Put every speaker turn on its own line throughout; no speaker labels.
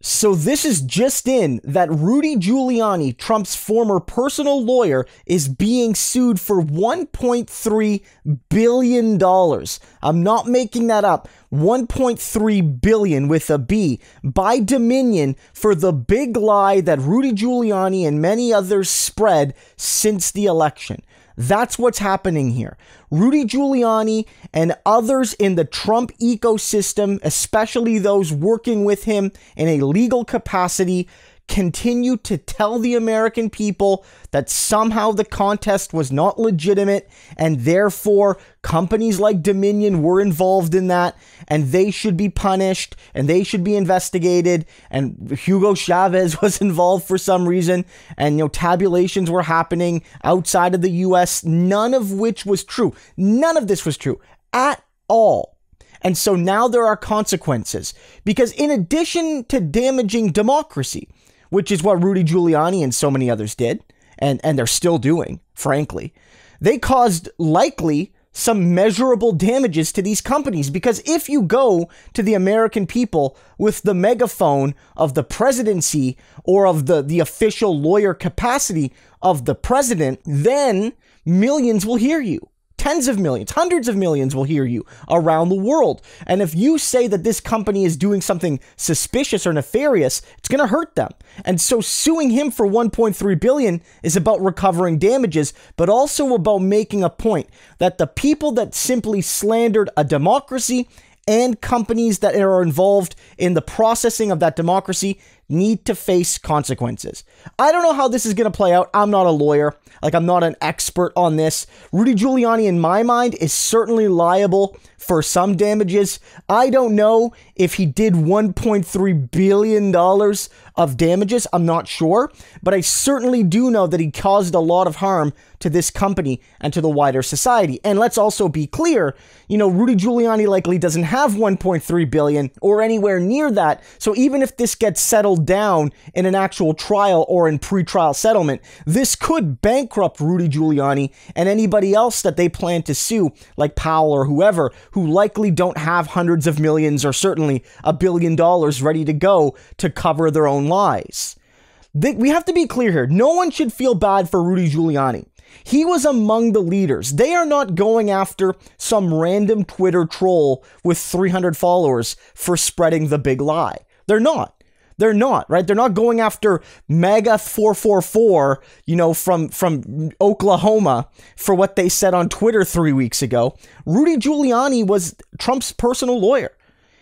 So this is just in that Rudy Giuliani, Trump's former personal lawyer, is being sued for $1.3 billion. I'm not making that up. 1.3 billion with a B by Dominion for the big lie that Rudy Giuliani and many others spread since the election. That's what's happening here. Rudy Giuliani and others in the Trump ecosystem, especially those working with him in a legal capacity, continue to tell the American people that somehow the contest was not legitimate and therefore companies like Dominion were involved in that and they should be punished and they should be investigated, and Hugo Chavez was involved for some reason, and tabulations were happening outside of the US, none of which was true. None of this was true at all. And so now there are consequences, because in addition to damaging democracy, which is what Rudy Giuliani and so many others did, and they're still doing, frankly, they caused likely some measurable damages to these companies. Because if you go to the American people with the megaphone of the presidency or of the official lawyer capacity of the president, then millions will hear you. Tens of millions, hundreds of millions will hear you around the world. And if you say that this company is doing something suspicious or nefarious, it's going to hurt them. And so suing him for 1.3 billion is about recovering damages, but also about making a point that the people that simply slandered a democracy and companies that are involved in the processing of that democracy need to face consequences. I don't know how this is going to play out. I'm not a lawyer. I'm not an expert on this. Rudy Giuliani, in my mind, is certainly liable for some damages. I don't know if he did $1.3 billion of damages. I'm not sure. But I certainly do know that he caused a lot of harm to this company and to the wider society. And let's also be clear, Rudy Giuliani likely doesn't have $1.3 billion or anywhere near that. So even if this gets settled down in an actual trial or in pretrial settlement, this could bankrupt Rudy Giuliani and anybody else that they plan to sue, like Powell or whoever, who likely don't have hundreds of millions or certainly $1 billion ready to go to cover their own lies. We have to be clear here. No one should feel bad for Rudy Giuliani. He was among the leaders. They are not going after some random Twitter troll with 300 followers for spreading the big lie. They're not. They're not, right? They're not going after Mega 444, from Oklahoma for what they said on Twitter 3 weeks ago. Rudy Giuliani was Trump's personal lawyer.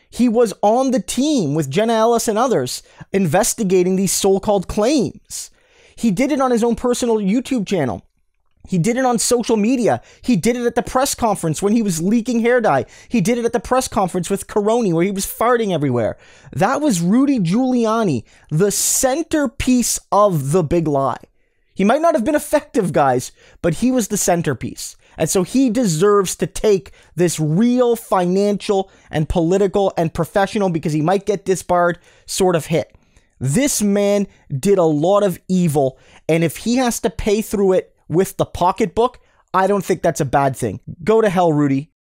He was on the team with Jenna Ellis and others investigating these so-called claims. He did it on his own personal YouTube channel. He did it on social media. He did it at the press conference when he was leaking hair dye. He did it at the press conference with Caroni where he was farting everywhere. That was Rudy Giuliani, the centerpiece of the big lie. He might not have been effective, guys, but he was the centerpiece. And so he deserves to take this real financial and political and professional, because he might get disbarred, sort of hit. This man did a lot of evil, and if he has to pay through it with the pocketbook, I don't think that's a bad thing. Go to hell, Rudy.